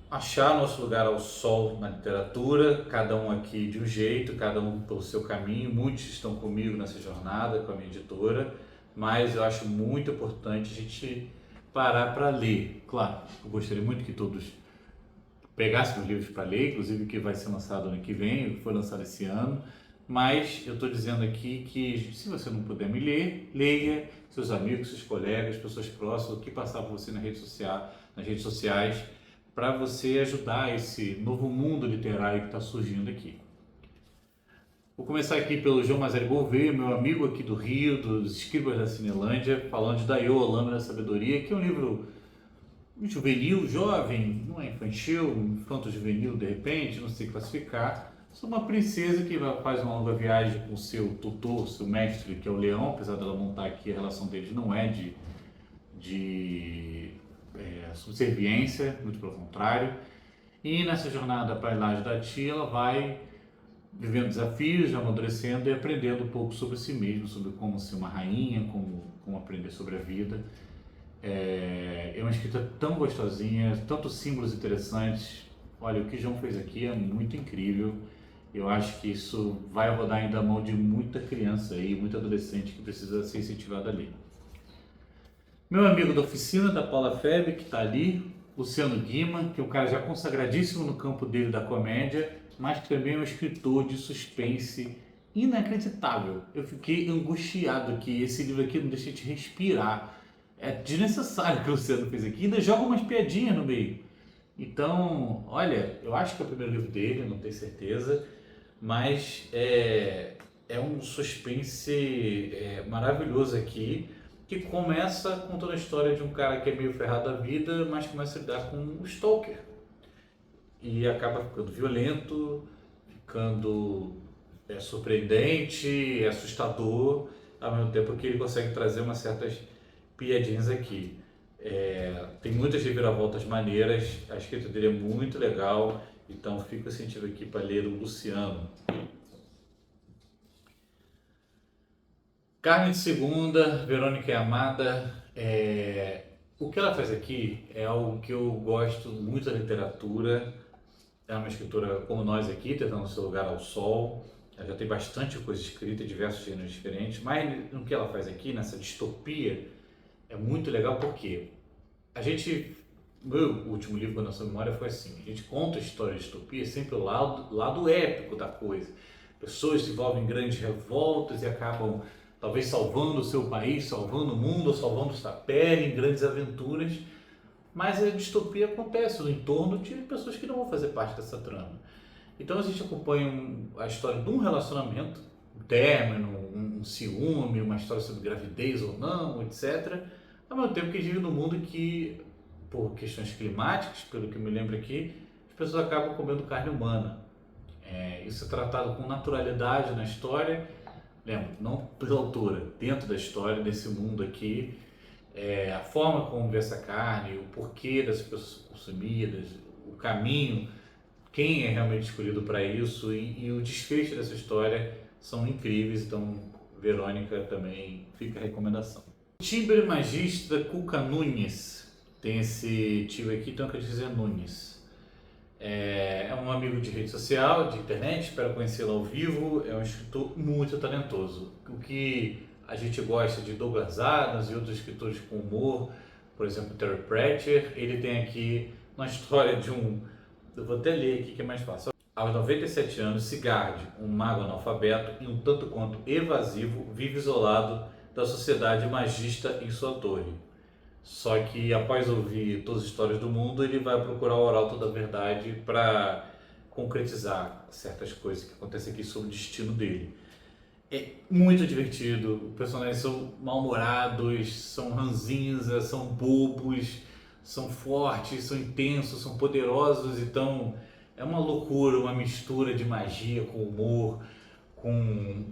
achar nosso lugar ao sol na literatura, cada um aqui de um jeito, cada um pelo seu caminho. Muitos estão comigo nessa jornada, com a minha editora, mas eu acho muito importante a gente parar para ler. Claro, eu gostaria muito que todos pegassem os livros para ler, inclusive o que vai ser lançado ano que vem, o que foi lançado esse ano, mas eu estou dizendo aqui que se você não puder me ler, leia seus amigos, seus colegas, pessoas próximas, o que passar por você nas redes sociais, para você ajudar esse novo mundo literário que está surgindo aqui. Vou começar aqui pelo João Mazari Gouveia, meu amigo aqui do Rio, dos Escribas da Cinelândia, falando de Daioh, a Lâmina da Sabedoria, que é um livro juvenil, jovem, não é infantil, infanto-juvenil de repente, não sei classificar, sobre uma princesa que faz uma longa viagem com seu tutor, seu mestre, que é o leão, apesar dela montar aqui, a relação deles não é de subserviência, muito pelo contrário. E nessa jornada para a Ilhagem da Tia, ela vai vivendo desafios, amadurecendo e aprendendo um pouco sobre si mesma, sobre como ser uma rainha, como aprender sobre a vida. É uma escrita tão gostosinha, tantos símbolos interessantes. Olha, o que João fez aqui é muito incrível. Eu acho que isso vai rodar ainda a mão de muita criança e muito adolescente que precisa ser incentivado a ler. Meu amigo da oficina, da Paula Feb, que está ali, Luciano Guima, que é um cara já consagradíssimo no campo dele da comédia, mas que também é um escritor de suspense inacreditável. Eu fiquei angustiado aqui, esse livro aqui não deixa de respirar. É desnecessário o que o Luciano fez aqui, ainda joga umas piadinhas no meio. Então, olha, eu acho que é o primeiro livro dele, não tenho certeza, mas é um suspense maravilhoso aqui, que começa contando a história de um cara que é meio ferrado da vida, mas começa a lidar com um stalker. E acaba ficando violento, ficando surpreendente, assustador, ao mesmo tempo que ele consegue trazer umas certas piadinhas aqui. Tem muitas reviravoltas maneiras, a escrita dele é muito legal, então fica o incentivo aqui para ler o Luciano. Carne de Segunda, Verônica é Amada. O que ela faz aqui é algo que eu gosto muito da literatura. É uma escritora como nós aqui, tentando seu lugar ao sol. Ela já tem bastante coisa escrita, diversos gêneros diferentes, mas no que ela faz aqui, nessa distopia, é muito legal porque meu último livro, Nossa Memória, foi assim: a gente conta a história de distopia sempre o lado épico da coisa. Pessoas se envolvem em grandes revoltas e acabam talvez salvando o seu país, salvando o mundo, ou salvando sua pele em grandes aventuras. Mas a distopia acontece no entorno de pessoas que não vão fazer parte dessa trama. Então a gente acompanha a história de um relacionamento, um término, um ciúme, uma história sobre gravidez ou não, etc. Ao mesmo tempo que a gente vive num mundo que, por questões climáticas, pelo que eu me lembro aqui, as pessoas acabam comendo carne humana. Isso é tratado com naturalidade na história, lembro, não pela autora, dentro da história, desse mundo aqui, a forma como vê essa carne, o porquê das pessoas consumidas, o caminho, quem é realmente escolhido para isso e o desfecho dessa história são incríveis. Então, Verônica também fica a recomendação. Timbre Magistra Cuca Nunes, tem esse tio aqui, então eu quero dizer Nunes. É um amigo de rede social, de internet, espero conhecê-lo ao vivo. É um escritor muito talentoso. O que a gente gosta de Douglas Adams e outros escritores com humor, por exemplo, Terry Pratchett, ele tem aqui uma história de eu vou até ler aqui que é mais fácil. Aos 97 anos, Sigurd, um mago analfabeto e um tanto quanto evasivo, vive isolado da sociedade magista em sua torre. Só que após ouvir todas as histórias do mundo, ele vai procurar o Arauto da Verdade para concretizar certas coisas que acontecem aqui sobre o destino dele. É muito divertido, os personagens são mal-humorados, são ranzinhas, são bobos, são fortes, são intensos, são poderosos, então é uma loucura, uma mistura de magia com humor, com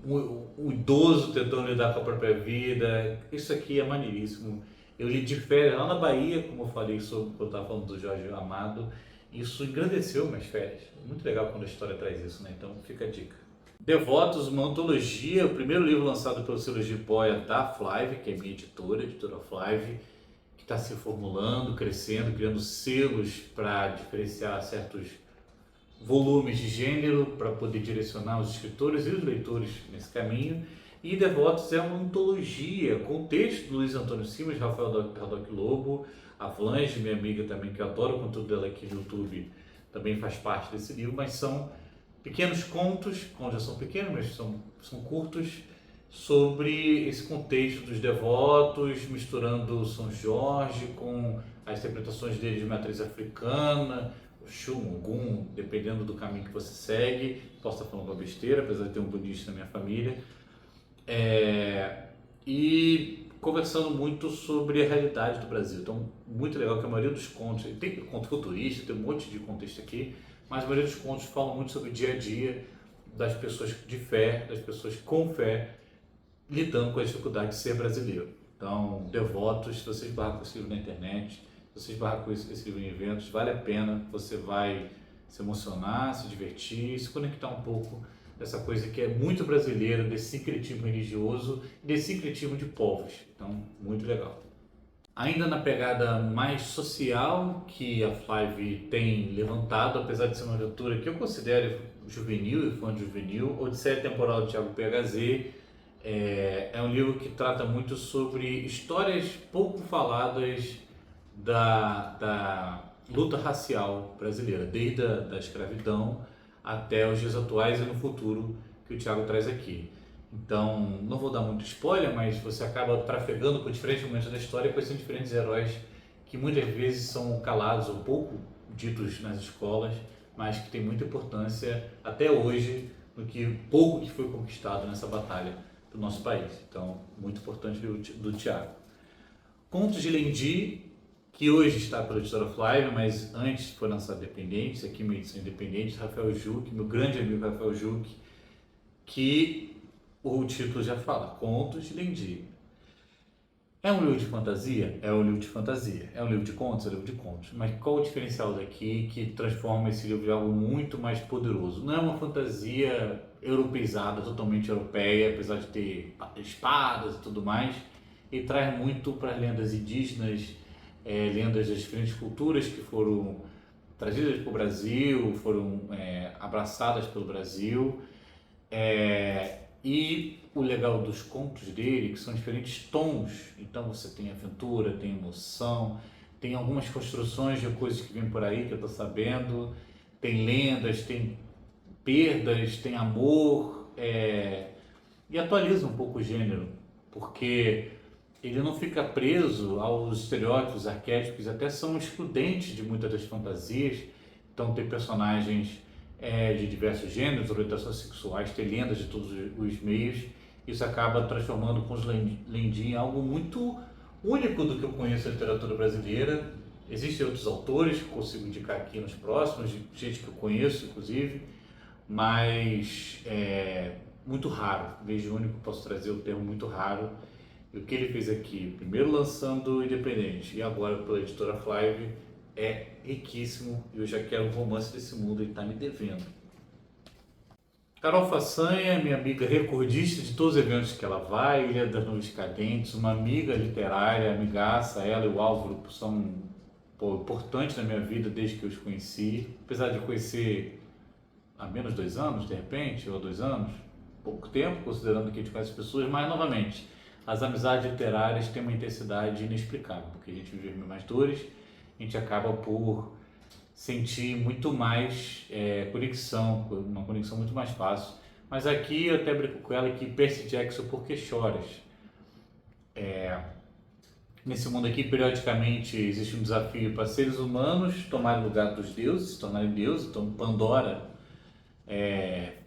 o idoso tentando lidar com a própria vida. Isso aqui é maneiríssimo. Eu li de férias lá na Bahia, como eu falei sobre quando eu estava falando do Jorge Amado. Isso engrandeceu minhas férias. Muito legal quando a história traz isso, né? Então fica a dica. Devotos, uma antologia, o primeiro livro lançado pelo selo Jiboia da Flive, que é minha editora, a editora Flive, que está se formulando, crescendo, criando selos para diferenciar certos volumes de gênero, para poder direcionar os escritores e os leitores nesse caminho. E Devotos é uma antologia com texto do Luiz Antônio Simas, Rafael Haddock Lobo, a Vlange, minha amiga também, que eu adoro o conteúdo dela aqui no YouTube, também faz parte desse livro, mas são pequenos contos, já são pequenos, mas são curtos, sobre esse contexto dos devotos, misturando São Jorge com as interpretações dele de matriz africana, o Xum, Ogum, dependendo do caminho que você segue. Posso estar falando uma besteira, apesar de ter um budista na minha família. E conversando muito sobre a realidade do Brasil. Então, muito legal que a maioria dos contos, tem conto futurista, tem um monte de contexto aqui, mas a maioria dos contos falam muito sobre o dia a dia das pessoas de fé, das pessoas com fé, lidando com a dificuldade de ser brasileiro. Então, Devotos, se você esbarra com esse livro na internet, se você esbarra com esse livro em eventos, vale a pena, você vai se emocionar, se divertir, se conectar um pouco dessa coisa que é muito brasileira, desse sincretismo religioso e desse sincretismo de povos. Então, muito legal. Ainda na pegada mais social que a Flive tem levantado, apesar de ser uma aventura que eu considero juvenil e fã juvenil, Odisseia Temporal de Thiago PHZ, é um livro que trata muito sobre histórias pouco faladas da luta racial brasileira, desde da escravidão até os dias atuais e no futuro que o Thiago traz aqui. Então, não vou dar muito spoiler, mas você acaba trafegando por diferentes momentos da história com esses diferentes heróis que muitas vezes são calados ou pouco ditos nas escolas, mas que têm muita importância até hoje no que pouco que foi conquistado nessa batalha do nosso país. Então, muito importante do Thiago. Contos de Lendi, que hoje está pela Editora Flávia, mas antes foi lançado independente, isso aqui é uma edição independente, Rafael Juque, meu grande amigo Rafael Juque, que o título já fala, Contos de Lendi. É um livro de fantasia? É um livro de fantasia. É um livro de contos? É um livro de contos. Mas qual o diferencial daqui que transforma esse livro em algo muito mais poderoso? Não é uma fantasia europeizada, totalmente europeia, apesar de ter espadas e tudo mais. Ele traz muito para as lendas indígenas, lendas das diferentes culturas que foram trazidas para o Brasil, foram abraçadas pelo Brasil. E o legal dos contos dele, que são diferentes tons, então você tem aventura, tem emoção, tem algumas construções de coisas que vêm por aí que eu estou sabendo, tem lendas, tem perdas, tem amor, e atualiza um pouco o gênero, porque ele não fica preso aos estereótipos, arquétipos, até são excludentes de muitas das fantasias. Então tem personagens de diversos gêneros, orientações sexuais, tem lendas de todos os meios. Isso acaba transformando com os Lendi em algo muito único do que eu conheço da literatura brasileira. Existem outros autores que eu consigo indicar aqui nos próximos, gente que eu conheço inclusive, mas muito raro. Vejo único, posso trazer o termo muito raro. E o que ele fez aqui, primeiro lançando independente e agora pela Editora Flávia, é riquíssimo e eu já quero um romance desse mundo, ele está me devendo. Carol Façanha, minha amiga recordista de todos os eventos que ela vai, Ilha das Nuvens Cadentes, uma amiga literária, amigaça, ela e o Álvaro são importantes na minha vida desde que eu os conheci, apesar de conhecer há menos de 2 anos, de repente, ou 2 anos, pouco tempo, considerando que a gente conhece pessoas, mas novamente, as amizades literárias têm uma intensidade inexplicável, porque a gente vive mais dores, a gente acaba por sentir muito mais conexão, uma conexão muito mais fácil. Mas aqui eu até brinco com ela que Percy Jackson, por que choras? Nesse mundo aqui, periodicamente, existe um desafio para seres humanos tomarem o lugar dos deuses, se tornarem deuses. Então, Pandora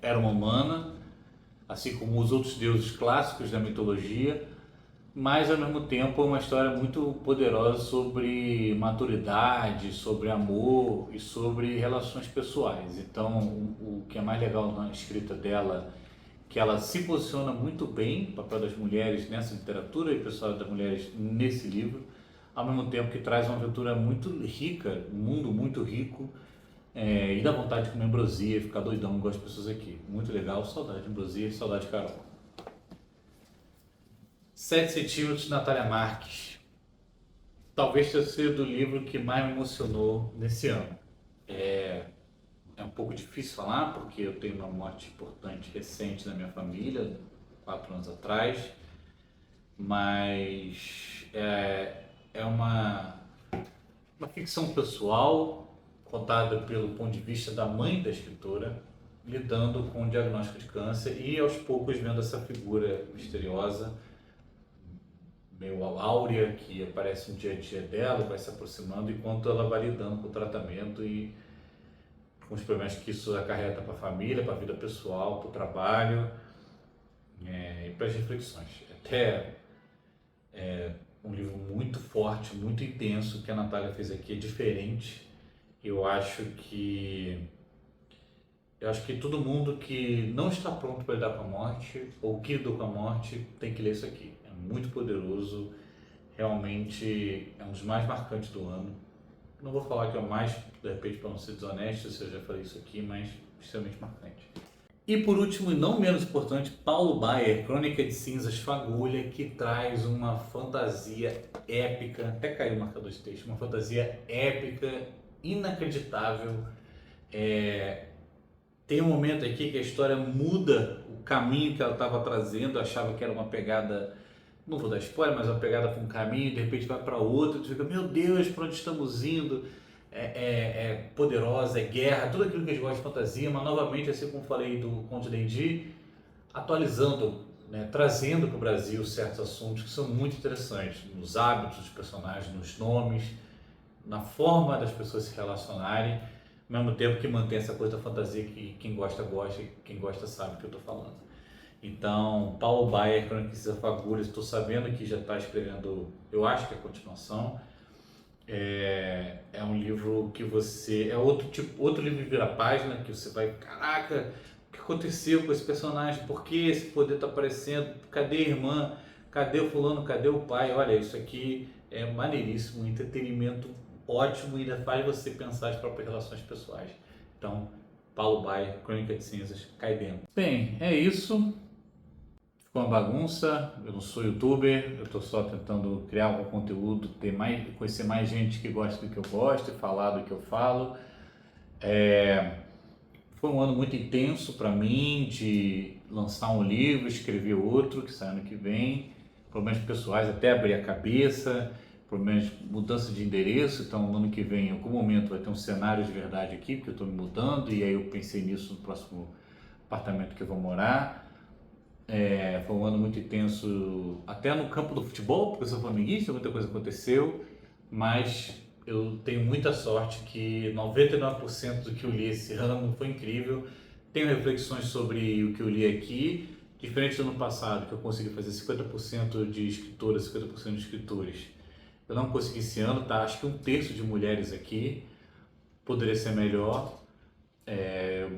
era uma humana, assim como os outros deuses clássicos da mitologia, mas ao mesmo tempo é uma história muito poderosa sobre maturidade, sobre amor e sobre relações pessoais. Então, o que é mais legal na escrita dela, que ela se posiciona muito bem, o papel das mulheres nessa literatura e o pessoal das mulheres nesse livro, ao mesmo tempo que traz uma aventura muito rica, um mundo muito rico, e dá vontade de comer ambrosia, ficar doidão igual as pessoas aqui. Muito legal, saudade de ambrosia, saudade de Carol. 7 centímetros, Natália Marques. Talvez tenha sido o livro que mais me emocionou nesse ano. É um pouco difícil falar, porque eu tenho uma morte importante, recente na minha família, 4 anos atrás, mas é uma ficção pessoal, contada pelo ponto de vista da mãe da escritora, lidando com o diagnóstico de câncer e aos poucos vendo essa figura misteriosa, meio áurea, que aparece no dia a dia dela, vai se aproximando enquanto ela vai lidando com o tratamento e com os problemas que isso acarreta para a família, para a vida pessoal, para o trabalho e para as reflexões. Até um livro muito forte, muito intenso que a Natália fez aqui, é diferente. Eu acho que todo mundo que não está pronto para lidar com a morte ou que lidou com a morte tem que ler isso aqui. É muito poderoso, realmente é um dos mais marcantes do ano. Não vou falar que é o mais, de repente, para não ser desonesto, se eu já falei isso aqui, mas extremamente marcante. E por último, e não menos importante, Paulo Baier, Crônica de Cinzas Fagulha, que traz uma fantasia épica, até caiu o marcador de texto, uma fantasia épica, inacreditável. Tem um momento aqui que a história muda o caminho que ela estava trazendo, eu achava que era uma pegada, não vou dar spoiler, mas uma pegada para um caminho, de repente vai para outro, tu fica, meu Deus, para onde estamos indo? é poderosa, é guerra, tudo aquilo que a gente gosta de fantasia, mas novamente, assim como falei do Conto de D&D, atualizando, né, trazendo para o Brasil certos assuntos que são muito interessantes, nos hábitos dos personagens, nos nomes, na forma das pessoas se relacionarem, ao mesmo tempo que mantém essa coisa da fantasia que quem gosta, gosta e quem gosta sabe o que eu estou falando. Então, Paulo Baier, Crônicas da Fagulhas, estou sabendo que já está escrevendo, eu acho que é a continuação. É um livro que você. É outro tipo, outro livro de vira-página que você vai. Caraca, o que aconteceu com esse personagem? Por que esse poder está aparecendo? Cadê a irmã? Cadê o fulano? Cadê o pai? Olha, isso aqui é maneiríssimo, um entretenimento ótimo e ainda faz você pensar as próprias relações pessoais. Então, Paulo Baier, Crônica de Cinzas, cai dentro. Bem, é isso. Ficou uma bagunça, eu não sou youtuber, eu estou só tentando criar algum conteúdo, conhecer mais gente que gosta do que eu gosto e falar do que eu falo. Foi um ano muito intenso para mim de lançar um livro, escrever outro que sai ano que vem, problemas pessoais até abrir a cabeça, problemas mudança de endereço, então no ano que vem em algum momento vai ter um cenário de verdade aqui, porque eu estou me mudando e aí eu pensei nisso no próximo apartamento que eu vou morar. Foi um ano muito intenso, até no campo do futebol, porque eu sou flamenguista, muita coisa aconteceu, mas eu tenho muita sorte que 99% do que eu li esse ano foi incrível. Tenho reflexões sobre o que eu li aqui, diferente do ano passado, que eu consegui fazer 50% de escritoras, 50% de escritores. Eu não consegui esse ano, tá? Acho que um terço de mulheres aqui, poderia ser melhor.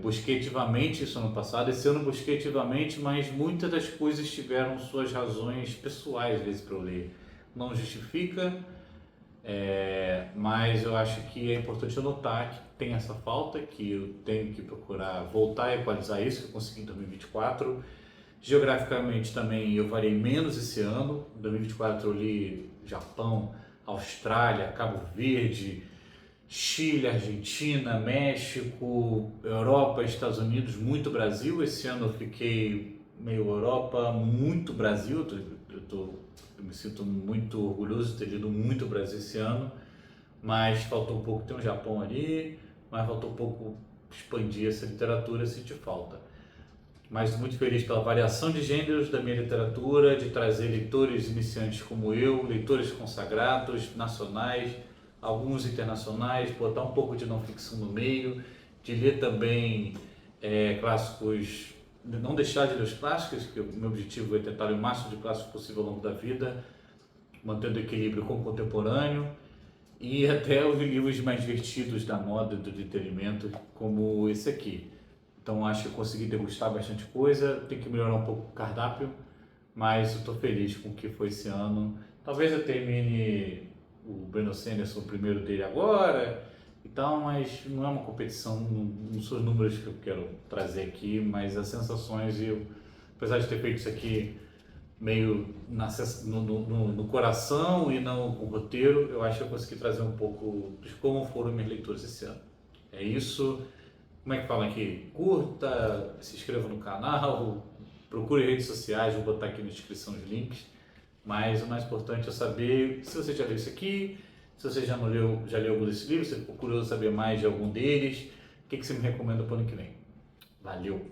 Busquei ativamente isso ano passado, esse ano busquei ativamente, mas muitas das coisas tiveram suas razões pessoais, às vezes, para eu ler. Não justifica, mas eu acho que é importante eu notar que tem essa falta, que eu tenho que procurar voltar e equalizar isso, que eu consegui em 2024. Geograficamente também eu variei menos esse ano. Em 2024 eu li Japão, Austrália, Cabo Verde, Chile, Argentina, México, Europa, Estados Unidos, muito Brasil. Esse ano eu fiquei meio Europa, muito Brasil. Eu me sinto muito orgulhoso de ter lido muito Brasil esse ano, mas faltou um pouco ter um Japão ali, mas faltou um pouco expandir essa literatura, senti falta. Mas muito feliz pela variação de gêneros da minha literatura, de trazer leitores iniciantes como eu, leitores consagrados, nacionais, alguns internacionais, botar um pouco de não ficção no meio, de ler também clássicos, não deixar de ler os clássicos, que o meu objetivo é tentar ler o máximo de clássicos possível ao longo da vida, mantendo equilíbrio com o contemporâneo, e até os livros mais divertidos da moda e do entretenimento, como esse aqui. Então acho que eu consegui degustar bastante coisa, tem que melhorar um pouco o cardápio, mas eu estou feliz com o que foi esse ano. Talvez eu termine o Brandon Sanderson, o primeiro dele agora e tal, mas não é uma competição, não são os números que eu quero trazer aqui, mas as sensações, eu, apesar de ter feito isso aqui meio no coração e não com o roteiro, eu acho que eu consegui trazer um pouco de como foram minhas leituras esse ano. É isso. Como é que fala aqui? Curta, se inscreva no canal, procure redes sociais, vou botar aqui na descrição os links. Mas o mais importante é saber se você já leu isso aqui, se você já não leu, já leu algum desses livros, se você ficou curioso saber mais de algum deles, o que você me recomenda para o ano que vem. Valeu!